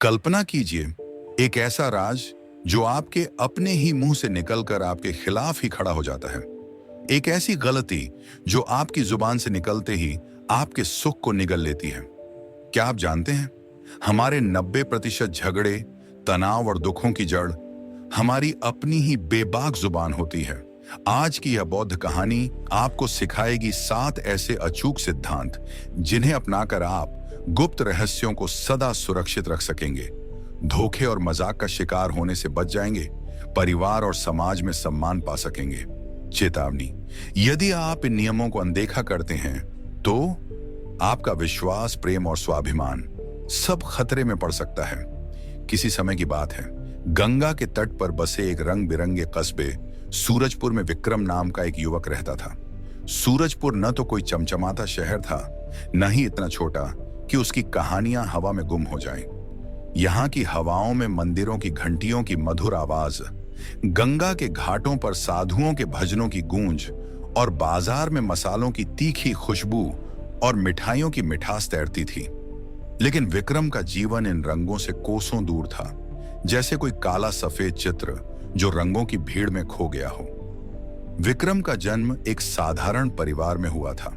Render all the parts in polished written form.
कल्पना कीजिए, एक ऐसा राज जो आपके अपने ही मुंह से निकलकर आपके खिलाफ ही खड़ा हो जाता है। एक ऐसी गलती जो आपकी जुबान से निकलते ही आपके सुख को निगल लेती है। क्या आप जानते हैं, हमारे 90% झगड़े, तनाव और दुखों की जड़ हमारी अपनी ही बेबाक जुबान होती है। आज की यह बौद्ध कहानी आपको सिखाएगी 7 ऐसे अचूक सिद्धांत जिन्हें अपनाकर आप गुप्त रहस्यों को सदा सुरक्षित रख सकेंगे, धोखे और मजाक का शिकार होने से बच जाएंगे, परिवार और समाज में सम्मान पा सकेंगे। चेतावनी, यदि आप इन नियमों को अनदेखा करते हैं तो आपका विश्वास, प्रेम और स्वाभिमान सब खतरे में पड़ सकता है। किसी समय की बात है, गंगा के तट पर बसे एक रंग बिरंगे कस्बे सूरजपुर में विक्रम नाम का एक युवक रहता था। सूरजपुर न तो कोई चमचमाता शहर था, न ही इतना छोटा कि उसकी कहानियां हवा में गुम हो जाएं। यहाँ की हवाओं में मंदिरों की घंटियों की मधुर आवाज, गंगा के घाटों पर साधुओं के भजनों की गूंज और बाजार में मसालों की तीखी खुशबू और मिठाइयों की मिठास तैरती थी। लेकिन विक्रम का जीवन इन रंगों से कोसों दूर था, जैसे कोई काला सफेद चित्र जो रंगों की भीड़ में खो गया हो। विक्रम का जन्म एक साधारण परिवार में हुआ था।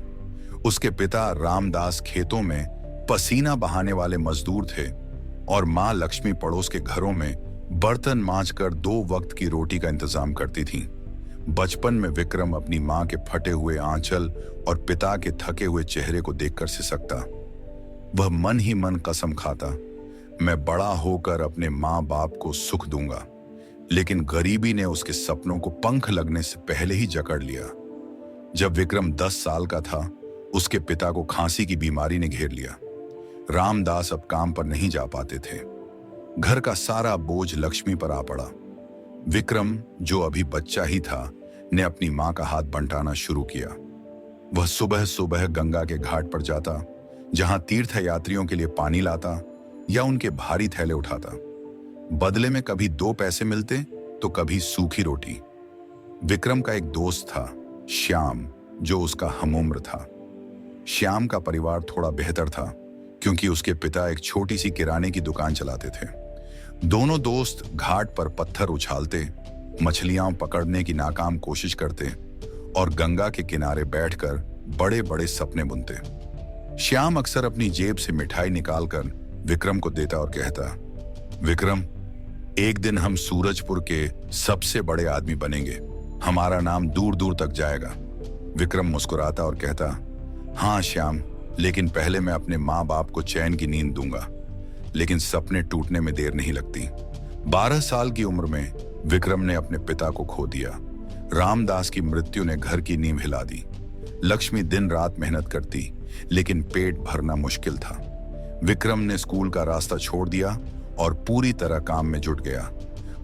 उसके पिता रामदास खेतों में पसीना बहाने वाले मजदूर थे और मां लक्ष्मी पड़ोस के घरों में बर्तन मांजकर 2 वक्त की रोटी का इंतजाम करती थीं। बचपन में विक्रम अपनी मां के फटे हुए आंचल और पिता के थके हुए चेहरे को देखकर सिसकता। वह मन ही मन कसम खाता, मैं बड़ा होकर अपने मां बाप को सुख दूंगा। लेकिन गरीबी ने उसके सपनों को पंख लगने से पहले ही जकड़ लिया। जब विक्रम 10 साल का था, उसके पिता को खांसी की बीमारी ने घेर लिया। रामदास अब काम पर नहीं जा पाते थे। घर का सारा बोझ लक्ष्मी पर आ पड़ा। विक्रम, जो अभी बच्चा ही था, ने अपनी मां का हाथ बंटाना शुरू किया। वह सुबह सुबह गंगा के घाट पर जाता, जहां तीर्थ यात्रियों के लिए पानी लाता या उनके भारी थैले उठाता। बदले में कभी 2 पैसे मिलते तो कभी सूखी रोटी। विक्रम का एक दोस्त था, श्याम, जो उसका हमउम्र था। श्याम का परिवार थोड़ा बेहतर था, क्योंकि उसके पिता एक छोटी सी किराने की दुकान चलाते थे। दोनों दोस्त घाट पर पत्थर उछालते, मछलियां पकड़ने की नाकाम कोशिश करते और गंगा के किनारे बैठकर बड़े बड़े सपने बुनते। श्याम अक्सर अपनी जेब से मिठाई निकालकर विक्रम को देता और कहता, विक्रम, एक दिन हम सूरजपुर के सबसे बड़े आदमी बनेंगे, हमारा नाम दूर दूर तक जाएगा। विक्रम मुस्कुराता और कहता, हाँ श्याम, लेकिन पहले मैं अपने माँ बाप को चैन की नींद दूंगा। लेकिन सपने टूटने में देर नहीं लगती। 12 साल की उम्र में विक्रम ने अपने पिता को खो दिया। रामदास की मृत्यु ने घर की नींव हिला दी। लक्ष्मी दिन रात मेहनत करती, लेकिन पेट भरना मुश्किल था। विक्रम ने स्कूल का रास्ता छोड़ दिया और पूरी तरह काम में जुट गया।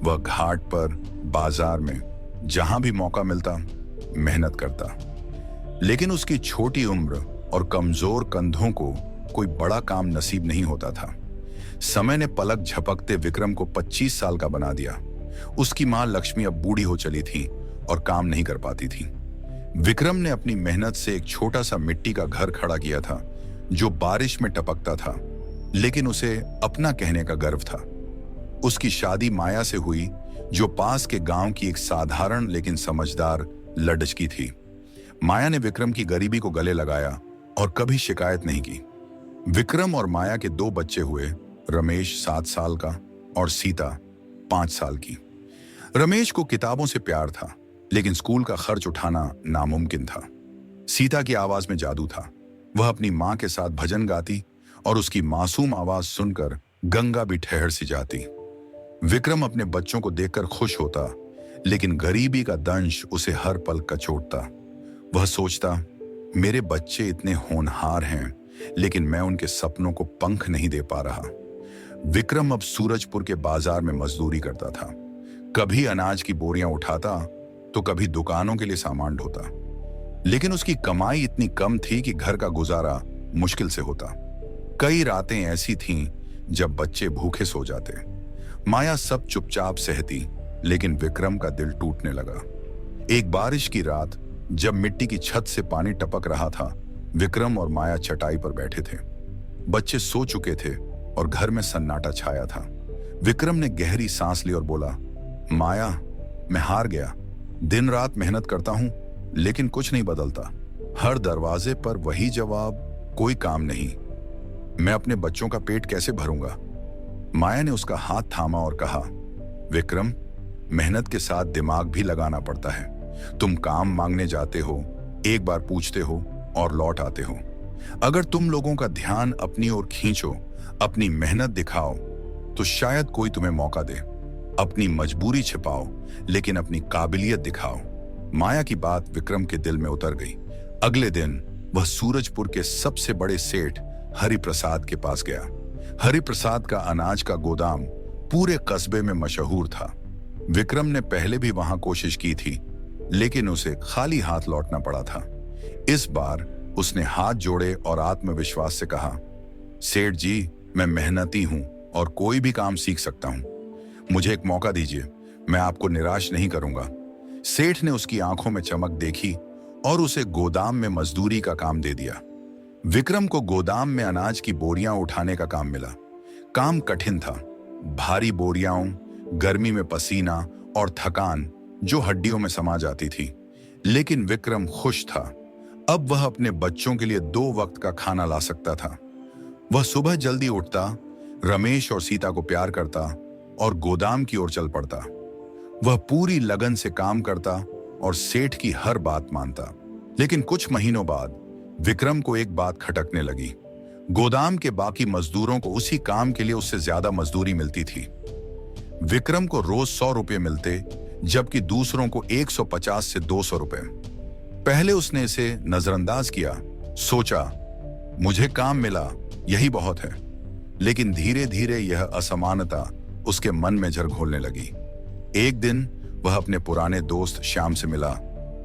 वह घाट पर, बाजार में, जहां भी मौका मिलता, मेहनत करता। लेकिन उसकी छोटी उम्र और कमजोर कंधों को कोई बड़ा काम नसीब नहीं होता था। समय ने पलक झपकते विक्रम को 25 साल का बना दिया। उसकी मां लक्ष्मी अब बूढ़ी हो चली थी और काम नहीं कर पाती थी। विक्रम ने अपनी मेहनत से एक छोटा सा मिट्टी का घर खड़ा किया था, जो बारिश में टपकता था, लेकिन उसे अपना कहने का गर्व था। उसकी शादी माया से हुई, जो पास के गांव की एक साधारण लेकिन समझदार लड़की थी। माया ने विक्रम की गरीबी को गले लगाया और कभी शिकायत नहीं की। विक्रम और माया के 2 बच्चे हुए, रमेश 7 साल का और सीता 5 साल की। रमेश को किताबों से प्यार था, लेकिन स्कूल का खर्च उठाना नामुमकिन था। सीता की आवाज में जादू था। वह अपनी मां के साथ भजन गाती और उसकी मासूम आवाज सुनकर गंगा भी ठहर सी जाती। विक्रम अपने बच्चों को देखकर खुश होता, लेकिन गरीबी का दंश उसे हर पल कचोटता। वह सोचता, मेरे बच्चे इतने होनहार हैं, लेकिन मैं उनके सपनों को पंख नहीं दे पा रहा। विक्रम अब सूरजपुर के बाजार में मजदूरी करता था। कभी अनाज की बोरियां उठाता तो कभी दुकानों के लिए सामान ढोता। लेकिन उसकी कमाई इतनी कम थी कि घर का गुजारा मुश्किल से होता। कई रातें ऐसी थीं जब बच्चे भूखे सो जाते। माया सब चुपचाप सहती, लेकिन विक्रम का दिल टूटने लगा। एक बारिश की रात, जब मिट्टी की छत से पानी टपक रहा था, विक्रम और माया चटाई पर बैठे थे। बच्चे सो चुके थे और घर में सन्नाटा छाया था। विक्रम ने गहरी सांस ली और बोला, माया, मैं हार गया। दिन रात मेहनत करता हूं, लेकिन कुछ नहीं बदलता। हर दरवाजे पर वही जवाब, कोई काम नहीं। मैं अपने बच्चों का पेट कैसे भरूंगा? माया ने उसका हाथ थामा और कहा, विक्रम, मेहनत के साथ दिमाग भी लगाना पड़ता है। तुम काम मांगने जाते हो, एक बार पूछते हो और लौट आते हो। अगर तुम लोगों का ध्यान अपनी ओर खींचो, अपनी मेहनत दिखाओ, तो शायद कोई तुम्हें मौका दे। अपनी मजबूरी छिपाओ, लेकिन अपनी काबिलियत दिखाओ। माया की बात विक्रम के दिल में उतर गई। अगले दिन वह सूरजपुर के सबसे बड़े सेठ हरिप्रसाद के पास गया। हरिप्रसाद का अनाज का गोदाम पूरे कस्बे में मशहूर था। विक्रम ने पहले भी वहां कोशिश की थी, लेकिन उसे खाली हाथ लौटना पड़ा था। इस बार उसने हाथ जोड़े और आत्मविश्वास से कहा, सेठ जी, मैं मेहनती हूं और कोई भी काम सीख सकता हूं। मुझे एक मौका दीजिए, मैं आपको निराश नहीं करूंगा। सेठ ने उसकी आंखों में चमक देखी और उसे गोदाम में मजदूरी का काम दे दिया। विक्रम को गोदाम में अनाज की बोरियां उठाने का काम मिला। काम कठिन था। भारी बोरियां, गर्मी में पसीना और थकान जो हड्डियों में समा जाती थी। लेकिन विक्रम खुश था। अब वह अपने बच्चों के लिए 2 वक्त का खाना ला सकता था। वह सुबह जल्दी उठता, रमेश और सीता को प्यार करता और गोदाम की ओर चल पड़ता। वह पूरी लगन से काम करता और सेठ की हर बात मानता। लेकिन कुछ महीनों बाद विक्रम को एक बात खटकने लगी। गोदाम के बाकी मजदूरों को उसी काम के लिए उससे ज्यादा मजदूरी मिलती थी। विक्रम को रोज 100 रुपये मिलते, जबकि दूसरों को 150 से 200 रुपये। पहले उसने इसे नजरअंदाज किया, सोचा मुझे काम मिला, यही बहुत है। लेकिन धीरे धीरे यह असमानता उसके मन में जड़ घोलने लगी। एक दिन वह अपने पुराने दोस्त श्याम से मिला,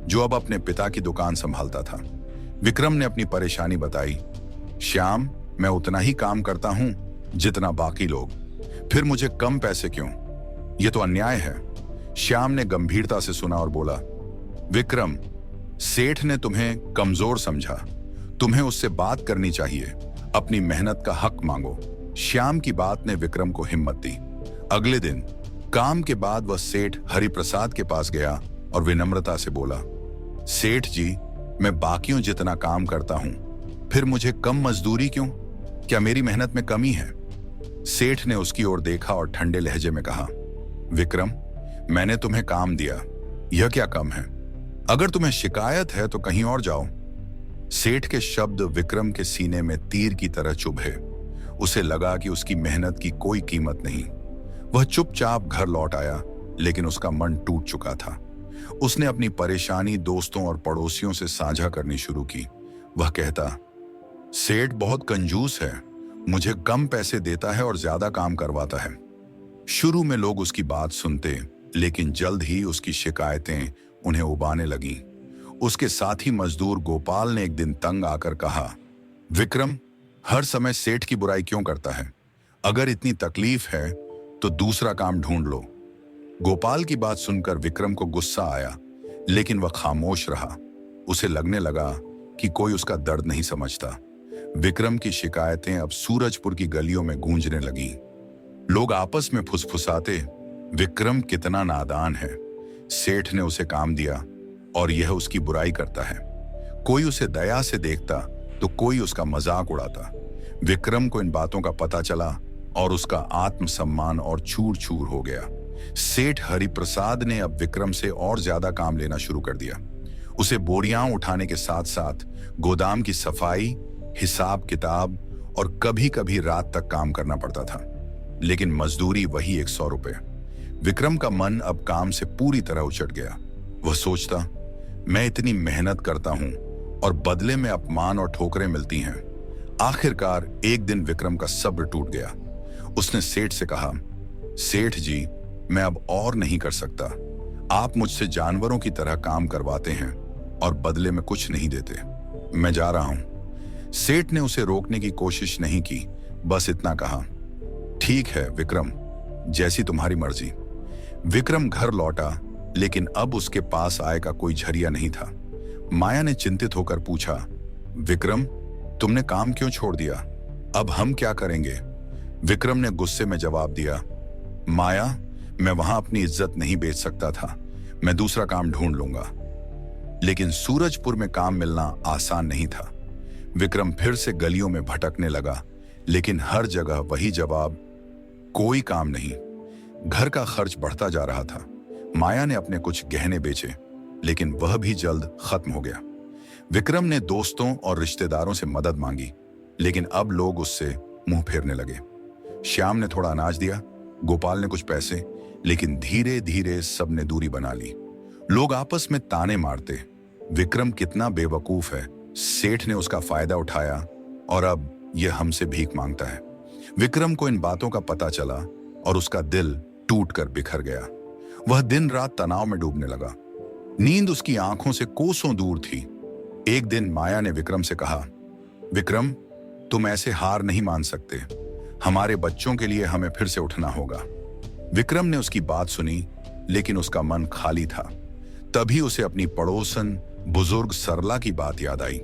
जो अब अपने पिता की दुकान संभालता था। विक्रम ने अपनी परेशानी बताई। श्याम, मैं उतना ही काम करता हूं जितना बाकी लोग, फिर मुझे कम पैसे क्यों? यह तो अन्याय है। श्याम ने गंभीरता से सुना और बोला, विक्रम, सेठ ने तुम्हें कमजोर समझा। तुम्हें उससे बात करनी चाहिए। अपनी मेहनत का हक मांगो। श्याम की बात ने विक्रम को हिम्मत दी। अगले दिन काम के बाद वह सेठ हरिप्रसाद के पास गया और विनम्रता से बोला, सेठ जी, मैं बाकियों जितना काम करता हूं, फिर मुझे कम मजदूरी क्यों? क्या मेरी मेहनत में कमी है? सेठ ने उसकी ओर देखा और ठंडे लहजे में कहा, विक्रम, मैंने तुम्हें काम दिया, यह क्या कम है? अगर तुम्हें शिकायत है तो कहीं और जाओ। सेठ के शब्द विक्रम के सीने में तीर की तरह चुभे। उसे लगा कि उसकी मेहनत की कोई कीमत नहीं। वह चुपचाप घर लौट आया, लेकिन उसका मन टूट चुका था। उसने अपनी परेशानी दोस्तों और पड़ोसियों से साझा करनी शुरू की। वह कहता, सेठ बहुत कंजूस है, मुझे कम पैसे देता है और ज्यादा काम करवाता है। शुरू में लोग उसकी बात सुनते, लेकिन जल्द ही उसकी शिकायतें उन्हें उबाने लगीं। उसके साथी मजदूर गोपाल ने एक दिन तंग आकर कहा, विक्रम, हर समय सेठ की बुराई क्यों करता है? अगर इतनी तकलीफ है तो दूसरा काम ढूंढ लो। गोपाल की बात सुनकर विक्रम को गुस्सा आया, लेकिन वह खामोश रहा। उसे लगने लगा कि कोई उसका दर्द नहीं समझता। विक्रम की शिकायतें अब सूरजपुर की गलियों में गूंजने लगीं। लोग आपस में फुसफुसाते, विक्रम कितना नादान है। सेठ ने उसे काम दिया और यह उसकी बुराई करता है। कोई उसे दया से देखता तो कोई उसका मजाक उड़ाता। विक्रम को इन बातों का पता चला और उसका आत्मसम्मान और चूर चूर हो गया। सेठ हरिप्रसाद ने अब विक्रम से और ज्यादा काम लेना शुरू कर दिया। उसे बोरियां उठाने के साथ साथ गोदाम की सफाई, हिसाब किताब और कभी कभी रात तक काम करना पड़ता था। लेकिन मजदूरी वही 100 रुपये। विक्रम का मन अब काम से पूरी तरह उचट गया। वह सोचता, मैं इतनी मेहनत करता हूं और बदले में अपमान और ठोकरें मिलती हैं। आखिरकार एक दिन विक्रम का सब्र टूट गया। उसने सेठ से कहा, सेठ जी, मैं अब और नहीं कर सकता। आप मुझसे जानवरों की तरह काम करवाते हैं और बदले में कुछ नहीं देते। मैं जा रहा हूं। सेठ ने उसे रोकने की कोशिश नहीं की, बस इतना कहा, ठीक है विक्रम, जैसी तुम्हारी मर्जी। विक्रम घर लौटा, लेकिन अब उसके पास आय का कोई जरिया नहीं था। माया ने चिंतित होकर पूछा, विक्रम, तुमने काम क्यों छोड़ दिया? अब हम क्या करेंगे? विक्रम ने गुस्से में जवाब दिया, माया, मैं वहां अपनी इज्जत नहीं बेच सकता था, मैं दूसरा काम ढूंढ लूंगा। लेकिन सूरजपुर में काम मिलना आसान नहीं था। विक्रम फिर से गलियों में भटकने लगा, लेकिन हर जगह वही जवाब, कोई काम नहीं। घर का खर्च बढ़ता जा रहा था। माया ने अपने कुछ गहने बेचे, लेकिन वह भी जल्द खत्म हो गया। विक्रम ने दोस्तों और रिश्तेदारों से मदद मांगी, लेकिन अब लोग उससे मुंह फेरने लगे। श्याम ने थोड़ा अनाज दिया, गोपाल ने कुछ पैसे, लेकिन धीरे धीरे सबने दूरी बना ली। लोग आपस में ताने मारते, विक्रम कितना बेवकूफ है, सेठ ने उसका फायदा उठाया और अब यह हमसे भीख मांगता है। विक्रम को इन बातों का पता चला और उसका दिल टूटकर बिखर गया। वह दिन रात तनाव में डूबने लगा। नींद उसकी आंखों से कोसों दूर थी। एक दिन माया ने विक्रम से कहा, विक्रम, तुम ऐसे हार नहीं मान सकते, हमारे बच्चों के लिए हमें फिर से उठना होगा। विक्रम ने उसकी बात सुनी, लेकिन उसका मन खाली था। तभी उसे अपनी पड़ोसन बुजुर्ग सरला की बात याद आई।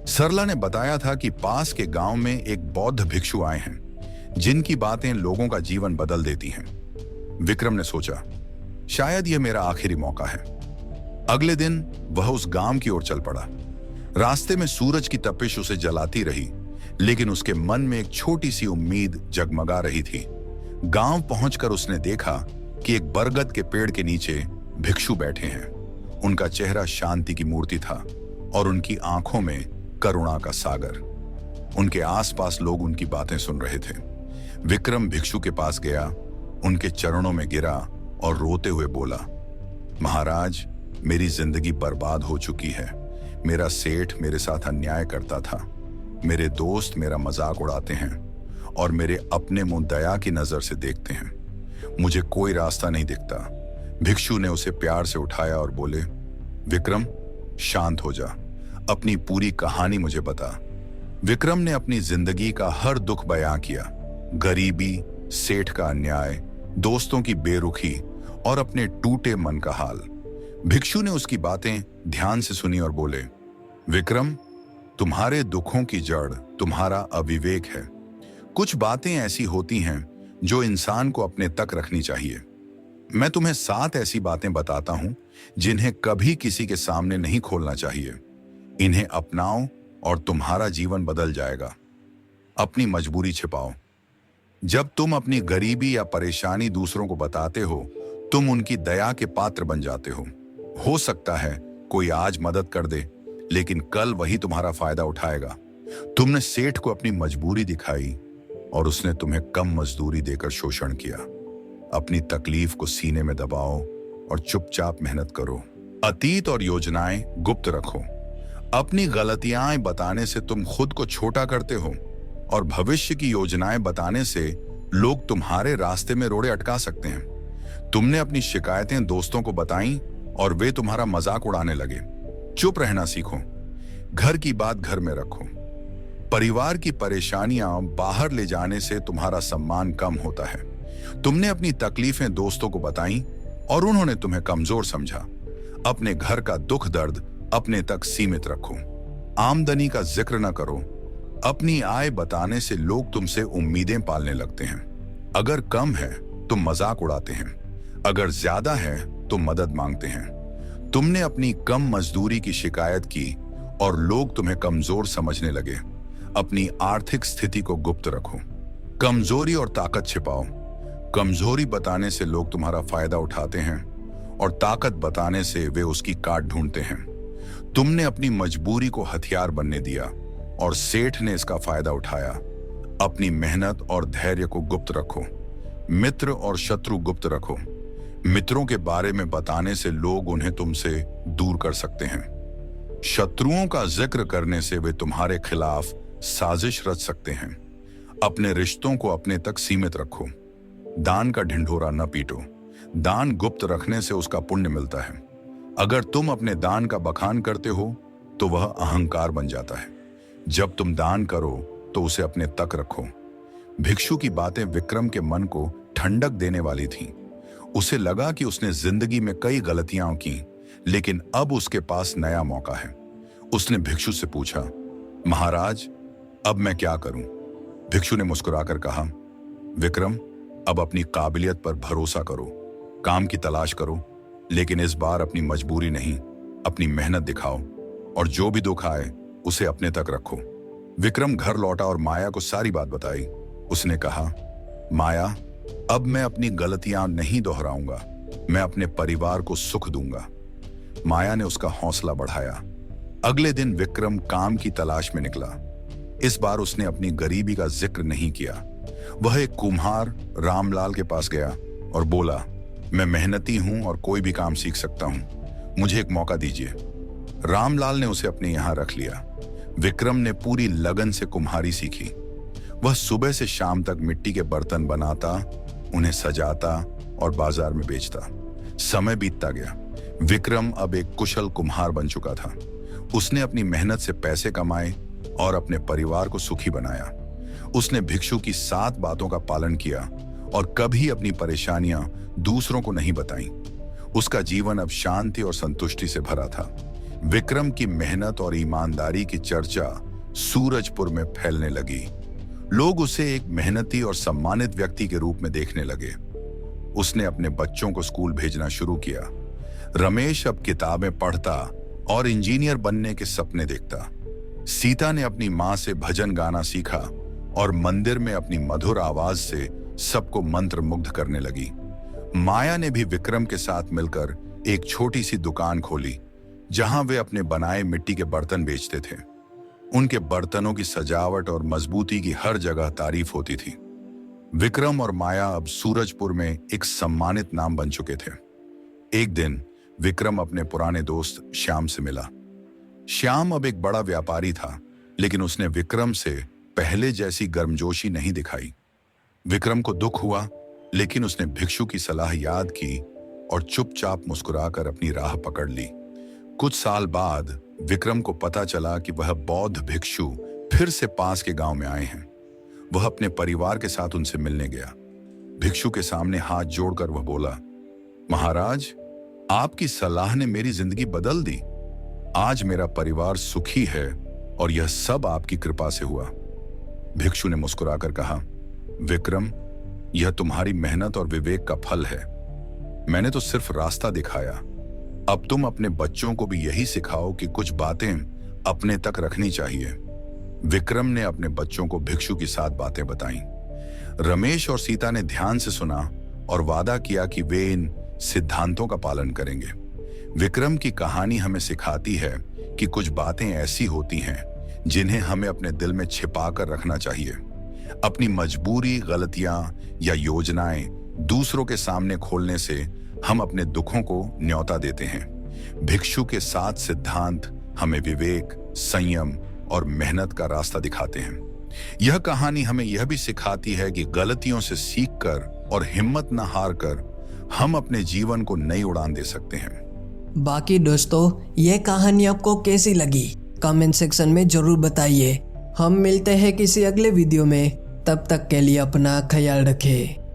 सरला ने बताया था कि पास के गांव में एक बौद्ध भिक्षु आए हैं, जिनकी बातें लोगों का जीवन बदल देती हैं। विक्रम ने सोचा, शायद यह मेरा आखिरी मौका है। अगले दिन वह उस गांव की ओर चल पड़ा। रास्ते में सूरज की तपिश उसे जलाती रही, लेकिन उसके मन में एक छोटी सी उम्मीद जगमगा रही थी। गांव पहुंचकर उसने देखा कि एक बरगद के पेड़ के नीचे भिक्षु बैठे हैं। उनका चेहरा शांति की मूर्ति था और उनकी आंखों में करुणा का सागर। उनके आसपास लोग उनकी बातें सुन रहे थे। विक्रम भिक्षु के पास गया, उनके चरणों में गिरा और रोते हुए बोला, महाराज, मेरी जिंदगी बर्बाद हो चुकी है। मेरा सेठ मेरे साथ अन्याय करता था, मेरे दोस्त मेरा मजाक उड़ाते हैं और मेरे अपने मुंह दया की नजर से देखते हैं। मुझे कोई रास्ता नहीं दिखता। भिक्षु ने उसे प्यार से उठाया और बोले, विक्रम, शांत हो जा, अपनी पूरी कहानी मुझे बता। विक्रम ने अपनी जिंदगी का हर दुख बयां किया, गरीबी, सेठ का अन्याय, दोस्तों की बेरुखी और अपने टूटे मन का हाल। भिक्षु ने उसकी बातें ध्यान से सुनी और बोले, विक्रम, तुम्हारे दुखों की जड़ तुम्हारा अविवेक है। कुछ बातें ऐसी होती हैं जो इंसान को अपने तक रखनी चाहिए। मैं तुम्हें 7 ऐसी बातें बताता हूं जिन्हें कभी किसी के सामने नहीं खोलना चाहिए। इन्हें अपनाओ और तुम्हारा जीवन बदल जाएगा। अपनी मजबूरी छिपाओ। जब तुम अपनी गरीबी या परेशानी दूसरों को बताते हो, तुम उनकी दया के पात्र बन जाते हो। हो सकता है कोई आज मदद कर दे, लेकिन कल वही तुम्हारा फायदा उठाएगा। तुमने सेठ को अपनी मजबूरी दिखाई और उसने तुम्हें कम मजदूरी देकर शोषण किया। अपनी तकलीफ को सीने में दबाओ और चुपचाप मेहनत करो। अतीत और योजनाएं गुप्त रखो। अपनी गलतियां बताने से तुम खुद को छोटा करते हो और भविष्य की योजनाएं बताने से लोग तुम्हारे रास्ते में रोड़े अटका सकते हैं। तुमने अपनी शिकायतें दोस्तों को बताई और वे तुम्हारा मजाक उड़ाने लगे। चुप रहना सीखो। घर की बात घर में रखो। परिवार की परेशानियां बाहर ले जाने से तुम्हारा सम्मान कम होता है। तुमने अपनी तकलीफें दोस्तों को बताई और उन्होंने तुम्हें कमजोर समझा। अपने घर का दुख दर्द अपने तक सीमित रखो। आमदनी का जिक्र न करो। अपनी आय बताने से लोग तुमसे उम्मीदें पालने लगते हैं। अगर कम है तो मजाक उड़ाते हैं, अगर ज्यादा है तो मदद मांगते हैं। तुमने अपनी कम मजदूरी की शिकायत की और लोग तुम्हें कमजोर समझने लगे। अपनी आर्थिक स्थिति को गुप्त रखो। कमजोरी और ताकत छिपाओ। कमजोरी बताने से लोग तुम्हारा फायदा उठाते हैं और ताकत बताने से वे उसकी काट ढूंढते हैं। तुमने अपनी मजबूरी को हथियार बनने दिया और सेठ ने इसका फायदा उठाया। अपनी मेहनत और धैर्य को गुप्त रखो। मित्र और शत्रु गुप्त रखो। मित्रों के बारे में बताने से लोग उन्हें तुमसे दूर कर सकते हैं। शत्रुओं का जिक्र करने से वे तुम्हारे खिलाफ साजिश रच सकते हैं। अपने रिश्तों को अपने तक सीमित रखो। दान का ढिंढोरा न पीटो। दान गुप्त रखने से उसका पुण्य मिलता है। अगर तुम अपने दान का बखान करते हो तो वह अहंकार बन जाता है। जब तुम दान करो तो उसे अपने तक रखो। भिक्षु की बातें विक्रम के मन को ठंडक देने वाली थीं। उसे लगा कि उसने जिंदगी में कई गलतियां की, लेकिन अब उसके पास नया मौका है। उसने भिक्षु से पूछा, महाराज, अब मैं क्या करूं? भिक्षु ने मुस्कुराकर कहा, विक्रम, अब अपनी काबिलियत पर भरोसा करो, काम की तलाश करो, लेकिन इस बार अपनी मजबूरी नहीं, अपनी मेहनत दिखाओ और जो भी दुख आए उसे अपने तक रखो। विक्रम घर लौटा और माया को सारी बात बताई। उसने कहा, माया, अब मैं अपनी गलतियां नहीं दोहराऊंगा, मैं अपने परिवार को सुख दूंगा। माया ने उसका हौसला बढ़ाया। अगले दिन विक्रम काम की तलाश में निकला। इस बार उसने अपनी गरीबी का जिक्र नहीं किया। वह एक कुम्हार रामलाल के पास गया और बोला, मैं मेहनती हूं और कोई भी काम सीख सकता हूं, मुझे एक मौका दीजिए। रामलाल ने उसे अपने यहां रख लिया। विक्रम ने पूरी लगन से कुम्हारी सीखी। वह सुबह से शाम तक मिट्टी के बर्तन बनाता, उन्हें सजाता और बाजार में बेचता। समय बीतता गया। विक्रम अब एक कुशल कुम्हार बन चुका था। उसने अपनी मेहनत से पैसे कमाए और अपने परिवार को सुखी बनाया। उसने भिक्षु की 7 बातों का पालन किया और कभी अपनी परेशानियां दूसरों को नहीं बताई। उसका जीवन अब शांति और संतुष्टि से भरा था। विक्रम की मेहनत और ईमानदारी की चर्चा सूरजपुर में फैलने लगी। लोग उसे एक मेहनती और सम्मानित व्यक्ति के रूप में देखने लगे। उसने अपने बच्चों को स्कूल भेजना शुरू किया। रमेश अब किताबें पढ़ता और इंजीनियर बनने के सपने देखता। सीता ने अपनी मां से भजन गाना सीखा और मंदिर में अपनी मधुर आवाज से सबको मंत्र मुग्ध करने लगी। माया ने भी विक्रम के साथ मिलकर एक छोटी सी दुकान खोली, जहां वे अपने बनाए मिट्टी के बर्तन बेचते थे। उनके बर्तनों की सजावट और मजबूती की हर जगह तारीफ होती थी। विक्रम और माया अब सूरजपुर में एक सम्मानित नाम बन चुके थे। एक दिन विक्रम अपने पुराने दोस्त श्याम से मिला। श्याम अब एक बड़ा व्यापारी था, लेकिन उसने विक्रम से पहले जैसी गर्मजोशी नहीं दिखाई। विक्रम को दुख हुआ, लेकिन उसने भिक्षु की सलाह याद की और चुपचाप मुस्कुराकर अपनी राह पकड़ ली। कुछ साल बाद विक्रम को पता चला कि वह बौद्ध भिक्षु फिर से पास के गांव में आए हैं। वह अपने परिवार के साथ उनसे मिलने गया। भिक्षु के सामने हाथ जोड़कर वह बोला, महाराज, आपकी सलाह ने मेरी जिंदगी बदल दी। आज मेरा परिवार सुखी है और यह सब आपकी कृपा से हुआ। भिक्षु ने मुस्कुराकर कहा, विक्रम, यह तुम्हारी मेहनत और विवेक का फल है। मैंने तो सिर्फ रास्ता दिखाया। अब तुम अपने बच्चों को भी यही सिखाओ कि कुछ बातें अपने तक रखनी चाहिए। विक्रम ने अपने बच्चों को भिक्षु की 7 बातें बताईं। रमेश और सीता ने ध्यान से सुना और वादा किया कि वे इन सिद्धांतों का पालन करेंगे। विक्रम की कहानी हमें सिखाती है कि कुछ बातें ऐसी होती हैं जिन्हें हमें अपने दिल में छिपा कर रखना चाहिए। अपनी मजबूरी, गलतियां या योजनाएं दूसरों के सामने खोलने से हम अपने दुखों को न्योता देते हैं। भिक्षु के 7 सिद्धांत हमें विवेक, संयम और मेहनत का रास्ता दिखाते हैं। यह कहानी हमें यह भी सिखाती है कि गलतियों से सीखकर और हिम्मत न हारकर हम अपने जीवन को नई उड़ान दे सकते हैं। बाकी दोस्तों, यह कहानी आपको कैसी लगी कमेंट सेक्शन में जरूर बताइए। हम मिलते हैं किसी अगले वीडियो में। तब तक के लिए अपना ख्याल रखें।